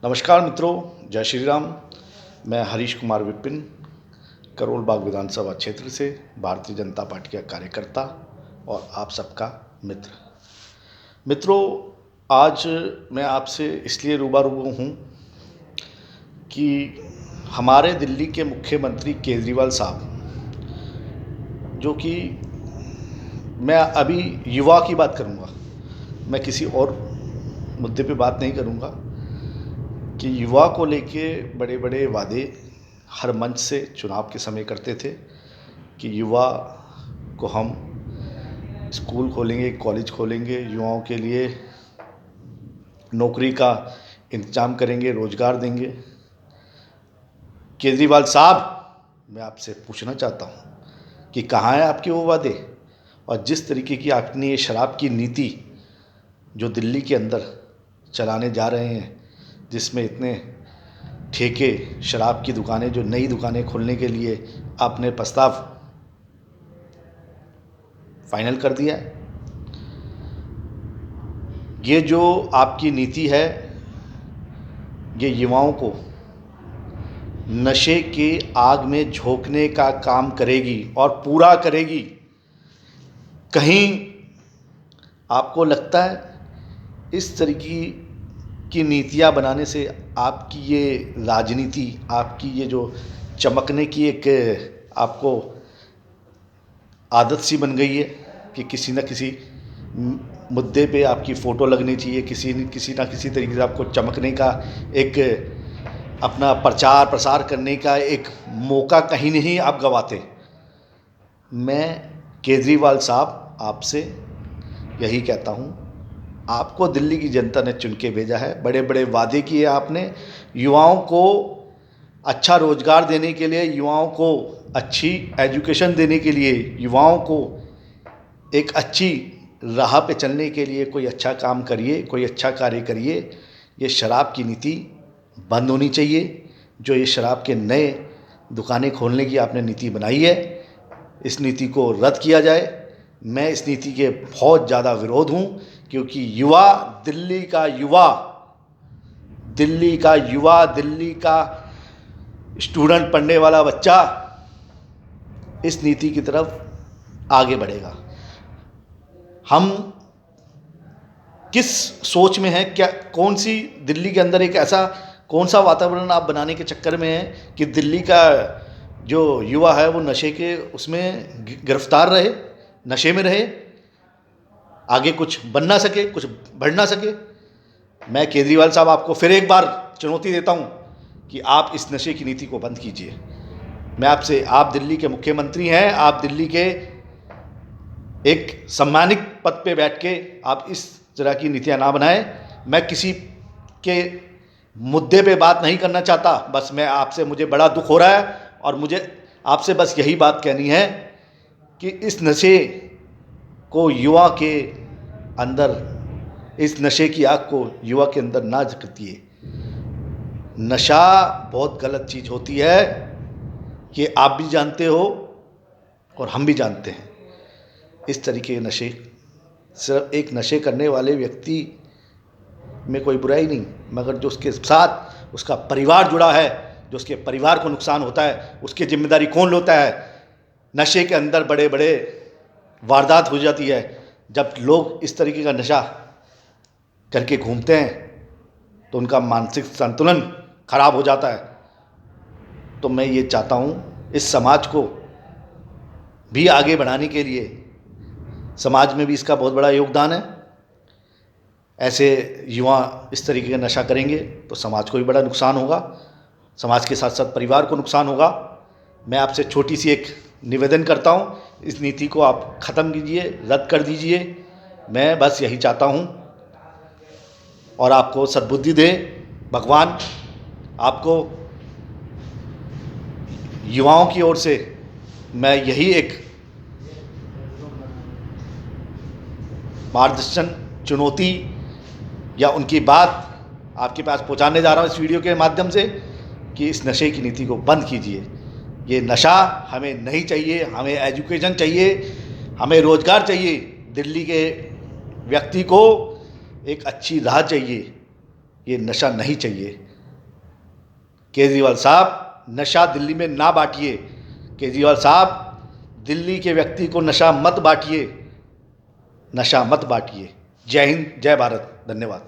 नमस्कार मित्रों, जय श्री राम। मैं हरीश कुमार विपिन, करोल बाग विधानसभा क्षेत्र से भारतीय जनता पार्टी का कार्यकर्ता और आप सबका मित्र। मित्रों, आज मैं आपसे इसलिए रूबरू हूँ कि हमारे दिल्ली के मुख्यमंत्री केजरीवाल साहब, जो कि मैं अभी युवा की बात करूँगा, मैं किसी और मुद्दे पे बात नहीं करूँगा, कि युवा को लेके बड़े बड़े वादे हर मंच से चुनाव के समय करते थे कि युवा को हम स्कूल खोलेंगे, कॉलेज खोलेंगे, युवाओं के लिए नौकरी का इंतजाम करेंगे, रोज़गार देंगे। केजरीवाल साहब, मैं आपसे पूछना चाहता हूँ कि कहाँ है आपके वो वादे? और जिस तरीके की आपने ये शराब की नीति जो दिल्ली के अंदर चलाने जा रहे हैं, जिसमें इतने ठेके शराब की दुकानें, जो नई दुकानें खोलने के लिए आपने प्रस्ताव फाइनल कर दिया है, ये जो आपकी नीति है, ये युवाओं को नशे के आग में झोंकने का काम करेगी और पूरा करेगी। कहीं आपको लगता है इस तरीके की नीतियाँ बनाने से आपकी ये राजनीति, आपकी ये जो चमकने की एक आपको आदत सी बन गई है कि किसी न किसी मुद्दे पे आपकी फ़ोटो लगनी चाहिए, किसी न किसी तरीके से आपको चमकने का, एक अपना प्रचार प्रसार करने का एक मौका कहीं नहीं आप गंवाते। मैं केजरीवाल साहब आपसे यही कहता हूँ, आपको दिल्ली की जनता ने चुन के भेजा है, बड़े बड़े वादे किए आपने, युवाओं को अच्छा रोज़गार देने के लिए, युवाओं को अच्छी एजुकेशन देने के लिए, युवाओं को एक अच्छी राह पे चलने के लिए कोई अच्छा काम करिए, कोई अच्छा कार्य करिए। ये शराब की नीति बंद होनी चाहिए। जो ये शराब के नए दुकानें खोलने की आपने नीति बनाई है, इस नीति को रद्द किया जाए। मैं इस नीति के बहुत ज़्यादा विरोध हूँ, क्योंकि युवा, दिल्ली का युवा, दिल्ली का स्टूडेंट, पढ़ने वाला बच्चा इस नीति की तरफ आगे बढ़ेगा। हम किस सोच में हैं, क्या कौन सी दिल्ली के अंदर एक ऐसा कौन सा वातावरण आप बनाने के चक्कर में हैं कि दिल्ली का जो युवा है वो नशे के उसमें गिरफ्तार रहे, नशे में रहे, आगे कुछ बन ना सके, कुछ बढ़ ना सके। मैं केजरीवाल साहब आपको फिर एक बार चुनौती देता हूँ कि आप इस नशे की नीति को बंद कीजिए। मैं आपसे, आप दिल्ली के मुख्यमंत्री हैं, आप दिल्ली के एक सम्मानित पद पे बैठ के आप इस तरह की नीतियाँ ना बनाएं। मैं किसी के मुद्दे पे बात नहीं करना चाहता, बस मैं आपसे, मुझे बड़ा दुख हो रहा है और मुझे आपसे बस यही बात कहनी है कि इस नशे को युवा के अंदर, इस नशे की आग को युवा के अंदर ना जलाइए। नशा बहुत गलत चीज़ होती है, कि आप भी जानते हो और हम भी जानते हैं। इस तरीके के नशे, सिर्फ एक नशे करने वाले व्यक्ति में कोई बुराई नहीं, मगर जो उसके साथ उसका परिवार जुड़ा है, जो उसके परिवार को नुकसान होता है, उसकी जिम्मेदारी कौन लेता है? नशे के अंदर बड़े बड़े वारदात हो जाती है। जब लोग इस तरीके का नशा करके घूमते हैं तो उनका मानसिक संतुलन खराब हो जाता है। तो मैं ये चाहता हूँ, इस समाज को भी आगे बढ़ाने के लिए, समाज में भी इसका बहुत बड़ा योगदान है। ऐसे युवा इस तरीके का नशा करेंगे तो समाज को भी बड़ा नुकसान होगा, समाज के साथ साथ परिवार को नुकसान होगा। मैं आपसे छोटी सी एक निवेदन करता हूँ, इस नीति को आप ख़त्म कीजिए, रद्द कर दीजिए। मैं बस यही चाहता हूँ, और आपको सद्बुद्धि दे भगवान। आपको युवाओं की ओर से मैं यही एक मार्गदर्शन, चुनौती या उनकी बात आपके पास पहुंचाने जा रहा हूं इस वीडियो के माध्यम से, कि इस नशे की नीति को बंद कीजिए। ये नशा हमें नहीं चाहिए, हमें एजुकेशन चाहिए, हमें रोज़गार चाहिए। दिल्ली के व्यक्ति को एक अच्छी राह चाहिए, ये नशा नहीं चाहिए। केजरीवाल साहब, नशा दिल्ली में ना बांटिए। केजरीवाल साहब, दिल्ली के व्यक्ति को नशा मत बांटिए, नशा मत बांटिए। जय हिंद, जय भारत, धन्यवाद।